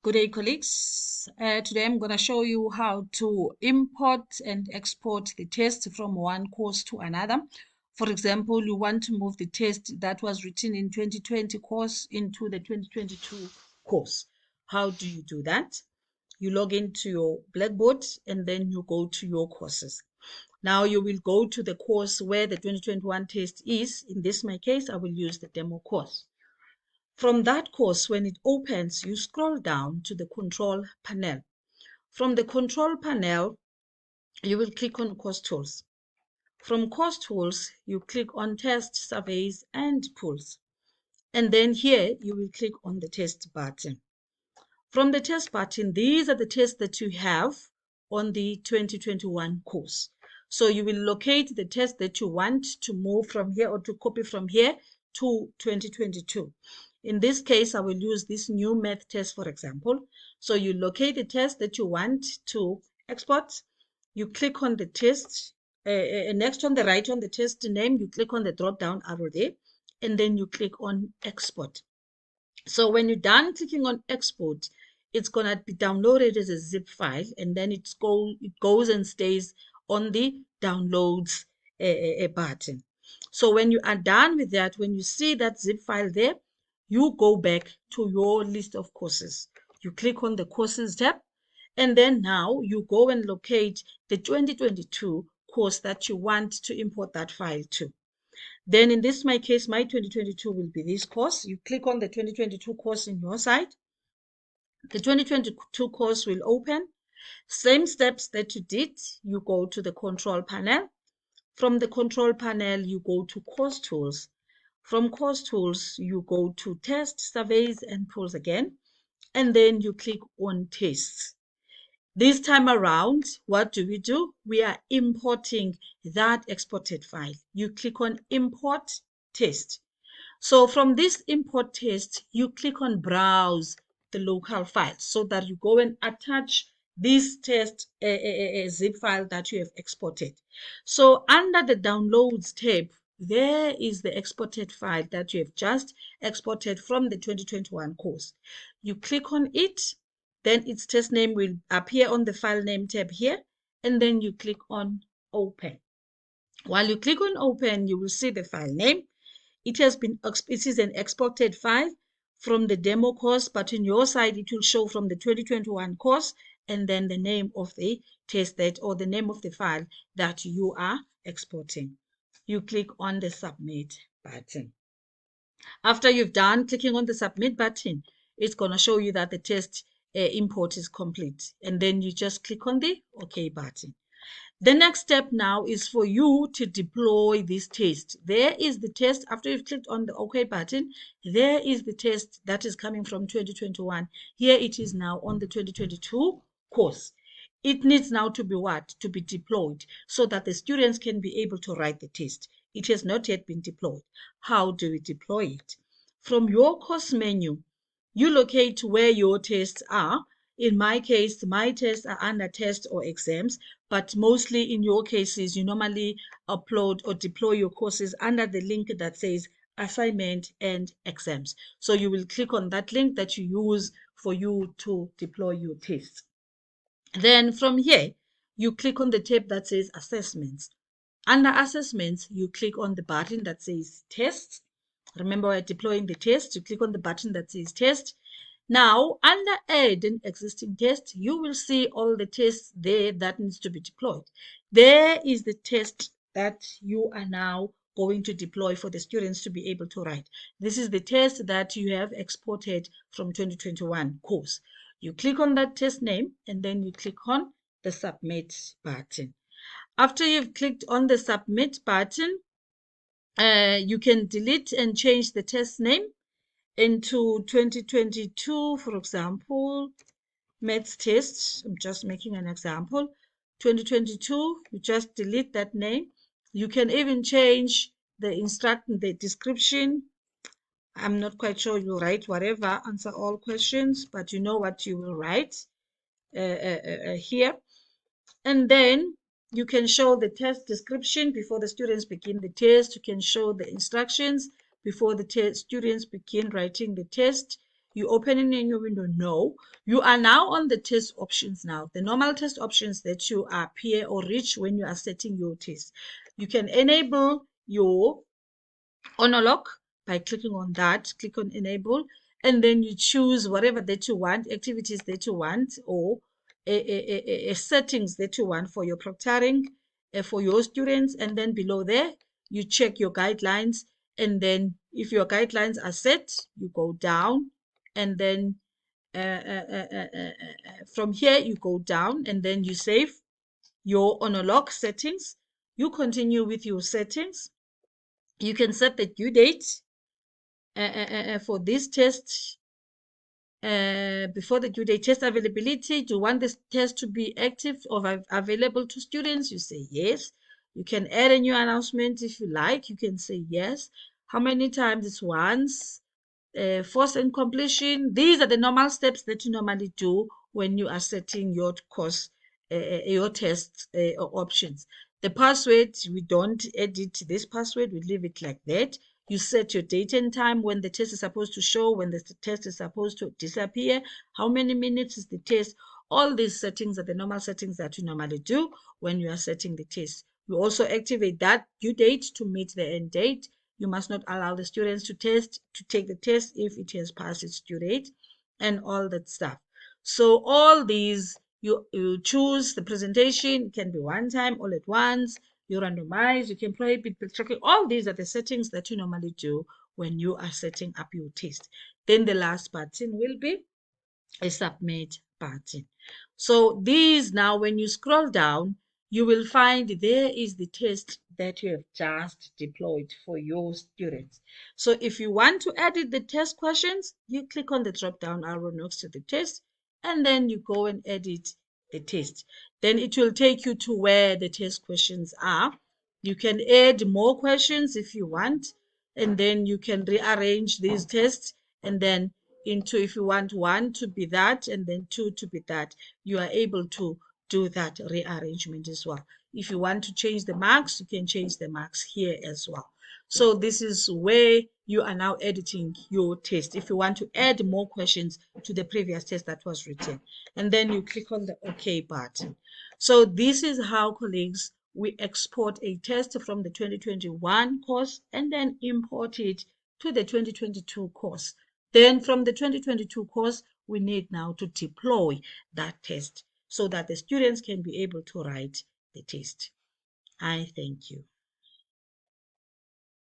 Good day, colleagues. Today I'm going to show you how to import and export the test from one course to another. For example, you want to move the test that was written in 2020 course into the 2022 course. How do you do that? You log into your Blackboard and then you go to your courses. Now you will go to the course where the 2021 test is. In this my case, I will use the demo course. From that course, when it opens, you scroll down to the control panel. From the control panel, you will click on Course Tools. From Course Tools, you click on Test, Surveys, and Pools. And then here, you will click on the Test button. From the Test button, these are the tests that you have on the 2021 course. So you will locate the test that you want to move from here or to copy from here to 2022. In this case, I will use this new math test, for example. So you locate the test that you want to export. You click on the test. Next on the right on the test name, you click on the drop-down arrow there, and then you click on Export. So when you're done clicking on Export, it's going to be downloaded as a zip file, and then it goes and stays on the Downloads button. So when you are done with that, when you see that zip file there, you go back to your list of courses. You click on the Courses tab, and then now you go and locate the 2022 course that you want to import that file to. Then in this my case, my 2022 will be this course. You click on the 2022 course in your side. The 2022 course will open. Same steps that you did, you go to the control panel. From the control panel, you go to Course Tools. From Course Tools, you go to Test, Surveys, and Pools again, and then you click on Tests. This time around, what do? We are importing that exported file. You click on Import Test. So from this import test, you click on Browse the local file so that you go and attach this test zip file that you have exported. So under the Downloads tab, there is the exported file that you have just exported from the 2021 course. You click on it, then its test name will appear on the File Name tab here, and then you click on Open. While you click on Open, you will see the file name. It is an exported file from the demo course, but on your side, it will show from the 2021 course and then the name of the test or the name of the file that you are exporting. You click on the Submit button. After you've done clicking on the Submit button, it's going to show you that the test import is complete. And then you just click on the OK button. The next step now is for you to deploy this test. There is the test. After you've clicked on the OK button, there is the test that is coming from 2021. Here it is now on the 2022 course. It needs now to be what? To be deployed so that the students can be able to write the test. It has not yet been deployed. How do we deploy it? From your course menu, you locate where your tests are. In my case, my tests are under test or exams, but mostly in your cases, you normally upload or deploy your courses under the link that says assignment and exams. So you will click on that link that you use for you to deploy your tests. Then from here, you click on the tab that says assessments. Under assessments, you click on the button that says tests. Remember, we're deploying the test. You click on the button that says test. Now, under add an existing test, you will see all the tests there that needs to be deployed. There is the test that you are now going to deploy for the students to be able to write. This is the test that you have exported from 2021 course. You click on that test name and then you click on the Submit button. After you've clicked on the Submit button, you can delete and change the test name into 2022, for example, maths tests. I'm just making an example. 2022, you just delete that name. You can even change the description. I'm not quite sure you'll write whatever, answer all questions, but you know what you will write here. And then you can show the test description before the students begin the test. You can show the instructions before the students begin writing the test. You open it in your window? No. You are now on the test options now. The normal test options that you appear or reach when you are setting your test. You can enable your Onolog by clicking on that. Click on enable, and then you choose whatever that you want, activities that you want, or settings that you want for your proctoring for your students. And then below there, you check your guidelines. And then if your guidelines are set, you go down, and then from here you go down, and then you save your Onolog settings. You continue with your settings. You can set the due date for this test before the due date. Test availability. Do you want this test to be active or available to students? You say yes. You can add a new announcement if you like. You can say yes. How many times? It's once. Force and completion. These are the normal steps that you normally do when you are setting your course, your test options. The password, we don't edit this password. We leave it like that. You set your date and time when the test is supposed to show, when the test is supposed to disappear, how many minutes is the test. All these settings are the normal settings that you normally do when you are setting the test. You also activate that due date to meet the end date. You must not allow the students to take the test if it has passed its due date, and all that stuff. So all these, you choose the presentation. It can be one time, all at once. You randomize, you can prohibit backtracking. All these are the settings that you normally do when you are setting up your test. Then the last button will be a submit button. So these now, when you scroll down, you will find there is the test that you have just deployed for your students. So if you want to edit the test questions, you click on the drop down arrow next to the test, and then you go and edit the test. Then it will take you to where the test questions are. You can add more questions if you want, and then you can rearrange these tests, and then into, if you want one to be that and then two to be that, you are able to do that rearrangement as well. If you want to change the marks, you can change the marks here as well. So this is where you are now editing your test. If you want to add more questions to the previous test that was written, and then you click on the OK button. So this is how, colleagues, we export a test from the 2021 course and then import it to the 2022 course. Then from the 2022 course, we need now to deploy that test so that the students can be able to write the test. I thank you.